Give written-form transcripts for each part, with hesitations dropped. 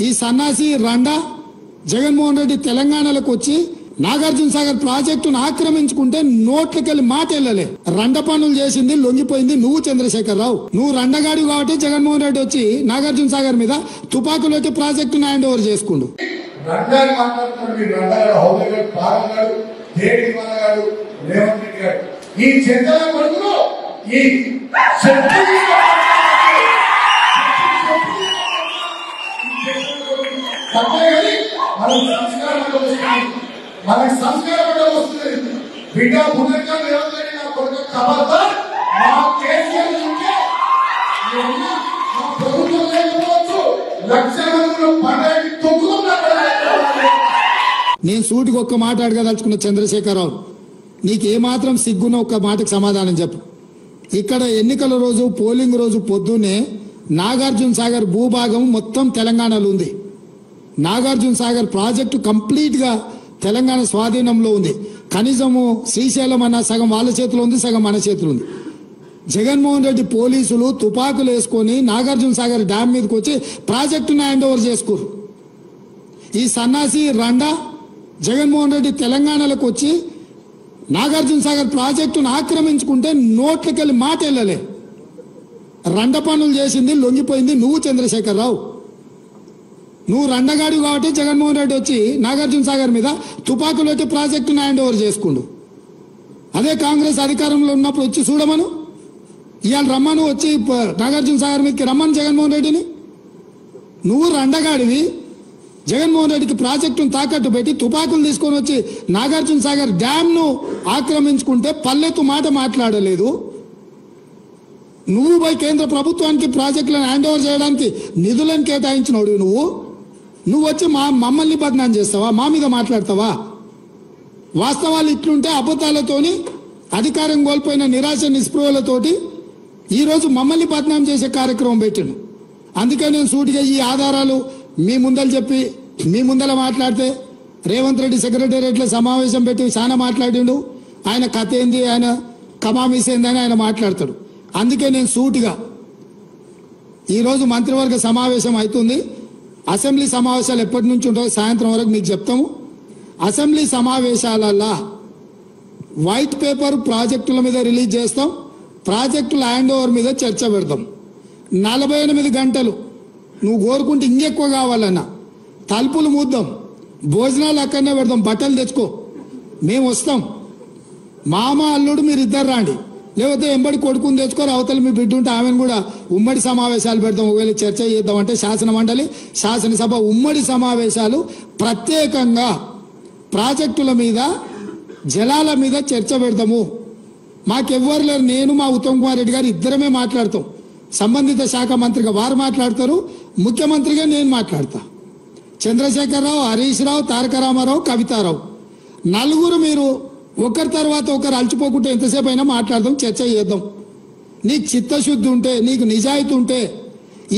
ఈ సన్నాసి రండా జగన్మోహన్ రెడ్డి తెలంగాణలోకి వచ్చి నాగార్జున సాగర్ ప్రాజెక్టును ఆక్రమించుకుంటే నోట్లకెళ్ళి మాట వెళ్ళలే. రండ పనులు చేసింది లొంగిపోయింది నువ్వు చంద్రశేఖరరావు. నువ్వు రండగాడు కాబట్టి జగన్మోహన్ రెడ్డి వచ్చి నాగార్జున సాగర్ మీద తుపాకులకి ప్రాజెక్టును హ్యాండ్ ఓవర్ చేసుకుండు. మనకి సంస్కారం వస్తుంది. బిడ్డ పునర్కం రేవంత్ నా కొడుకు ఖబర్దార్ మా కేసీఆర్ ఉంటే మా ప్రభుత్వం లేకపోవచ్చు. లక్షల మందిలో పండగకి నేను సూటికి ఒక్క మాట అడగదలుచుకున్న చంద్రశేఖరరావు, నీకేమాత్రం సిగ్గున్న ఒక్క మాటకు సమాధానం చెప్పు. ఇక్కడ ఎన్నికల రోజు పోలింగ్ రోజు పొద్దున్నే నాగార్జున సాగర్ భూభాగం మొత్తం తెలంగాణలో ఉంది. నాగార్జున సాగర్ ప్రాజెక్టు కంప్లీట్ గా తెలంగాణ స్వాధీనంలో ఉంది. కనీసము శ్రీశైలం అన్న సగం వాళ్ళ చేతిలో ఉంది, సగం మన చేతిలో ఉంది. జగన్మోహన్ రెడ్డి పోలీసులు తుపాకులు వేసుకొని నాగార్జున సాగర్ డ్యామ్ మీదకి వచ్చి ప్రాజెక్టును హ్యాండ్ ఓవర్ చేసుకోరు. ఈ సన్నాసి రండా జగన్మోహన్ రెడ్డి తెలంగాణలోకి వచ్చి నాగార్జున సాగర్ ప్రాజెక్టును ఆక్రమించుకుంటే నోట్లకెళ్ళి మాట వెళ్ళలే. రండ పనులు చేసింది లొంగిపోయింది నువ్వు చంద్రశేఖరరావు. నువ్వు రండగాడు కాబట్టి జగన్మోహన్ రెడ్డి వచ్చి నాగార్జున సాగర్ మీద తుపాకులకి ప్రాజెక్టును హ్యాండ్ ఓవర్ చేసుకుండు. అదే కాంగ్రెస్ అధికారంలో ఉన్నప్పుడు వచ్చి చూడమను, ఇవాళ రమ్మను, వచ్చి నాగార్జున సాగర్ మీదకి రమ్మను జగన్మోహన్ రెడ్డిని. నువ్వు రండగాడివి, జగన్మోహన్ రెడ్డికి ప్రాజెక్టును తాకట్టు పెట్టి తుపాకులు తీసుకొని వచ్చి నాగార్జున సాగర్ డ్యామ్ ను ఆక్రమించుకుంటే పల్లెత్తు మాట మాట్లాడలేదు. నువ్వు పోయి కేంద్ర ప్రభుత్వానికి ప్రాజెక్టులను హ్యాండ్ ఓవర్ చేయడానికి నిధులను కేటాయించినోడు నువ్వు వచ్చి మమ్మల్ని బదనాం చేస్తావా? మా మీద మాట్లాడతావా? వాస్తవాలు ఇట్లుంటే అబద్ధాలతోని అధికారం కోల్పోయిన నిరాశ నిస్పృహలతోటి ఈరోజు మమ్మల్ని బదనాం చేసే కార్యక్రమం పెట్టాను. అందుకే నేను సూటిగా ఈ ఆధారాలు మీ ముందర చెప్పి మీ ముందర మాట్లాడితే రేవంత్ రెడ్డి సెక్రటేరియట్లో సమావేశం పెట్టి చాలా మాట్లాడిండు. ఆయన కథ ఏంది, ఆయన కమామీస్ ఏందని ఆయన మాట్లాడతాడు. అందుకే నేను సూటిగా ఈరోజు మంత్రివర్గ సమావేశం అవుతుంది. అసెంబ్లీ సమావేశాలు ఎప్పటి నుంచి ఉంటాయో సాయంత్రం వరకు మీకు చెప్తాము. అసెంబ్లీ సమావేశాలల్లో వైట్ పేపర్ ప్రాజెక్టుల మీద రిలీజ్ చేస్తాం, ప్రాజెక్టుల హ్యాండ్ ఓవర్ మీద చర్చ పెడతాం. 48 గంటలు నువ్వు కోరుకుంటే ఇంకెక్కువ కావాలన్నా తలుపులు మూద్దాం, భోజనాలు అక్కడనే పెడదాం, బట్టలు తెచ్చుకో, మేము వస్తాం. మామ అల్లుడు మీరు ఇద్దరు రాండి, లేకపోతే ఎంబడి కొడుకుని తెచ్చుకోరు, అవతల మీ బిడ్డ ఉంటే ఆమెను కూడా ఉమ్మడి సమావేశాలు పెడతాం. ఒకవేళ చర్చ చేద్దామంటే శాసన మండలి శాసనసభ ఉమ్మడి సమావేశాలు ప్రత్యేకంగా ప్రాజెక్టుల మీద జలాల మీద చర్చ పెడతాము. మాకెవ్వరు లేరు, నేను మా ఉత్తమ్ కుమార్ రెడ్డి గారు ఇద్దరమే మాట్లాడతాం. సంబంధిత శాఖ మంత్రిగా వారు మాట్లాడతారు, ముఖ్యమంత్రిగా నేను మాట్లాడతా. చంద్రశేఖరరావు, హరీష్ రావు, తారక రామారావు, కవితారావు నలుగురు మీరు ఒకరి తర్వాత ఒకరు అలచిపోకుంటే ఎంతసేపు అయినా మాట్లాడదాం, చర్చ చేద్దాం. నీకు చిత్తశుద్ధి ఉంటే, నీకు నిజాయితీ ఉంటే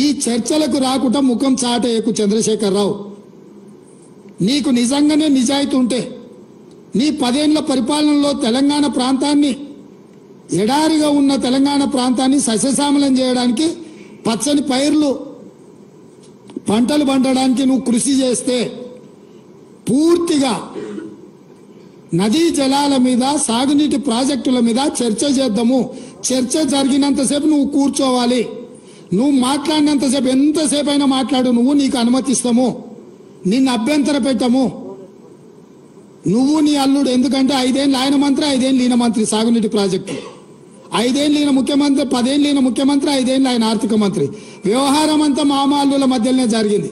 ఈ చర్చలకు రాకుండా ముఖం చాటేయకు చంద్రశేఖరరావు. నీకు నిజంగానే నిజాయితీ ఉంటే నీ 10 ఏళ్ల పరిపాలనలో తెలంగాణ ప్రాంతాన్ని, ఎడారిగా ఉన్న తెలంగాణ ప్రాంతాన్ని సస్యశ్యామలం చేయడానికి, పచ్చని పైర్లు పంటలు పండడానికి నువ్వు కృషి చేస్తే పూర్తిగా నదీ జలాల మీద, సాగునీటి ప్రాజెక్టుల మీద చర్చ చేద్దాము. చర్చ జరిగినంతసేపు నువ్వు కూర్చోవాలి. నువ్వు మాట్లాడినంతసేపు ఎంతసేపు అయినా మాట్లాడు, నువ్వు నీకు అనుమతిస్తాము, నిన్ను అభ్యంతర పెట్టము. నువ్వు నీ అల్లుడు, ఎందుకంటే 5 ఏళ్ళు ఆయన మంత్రి, 5 ఏళ్ళు ఈయన మంత్రి సాగునీటి ప్రాజెక్టు, 5 ఏళ్ళు ఈయన ముఖ్యమంత్రి, 10 ఏళ్ళు ఈయన ముఖ్యమంత్రి, 5 ఏళ్ళు ఆయన ఆర్థిక మంత్రి. వ్యవహారం అంతా మామ అల్లుల మధ్యలోనే జరిగింది.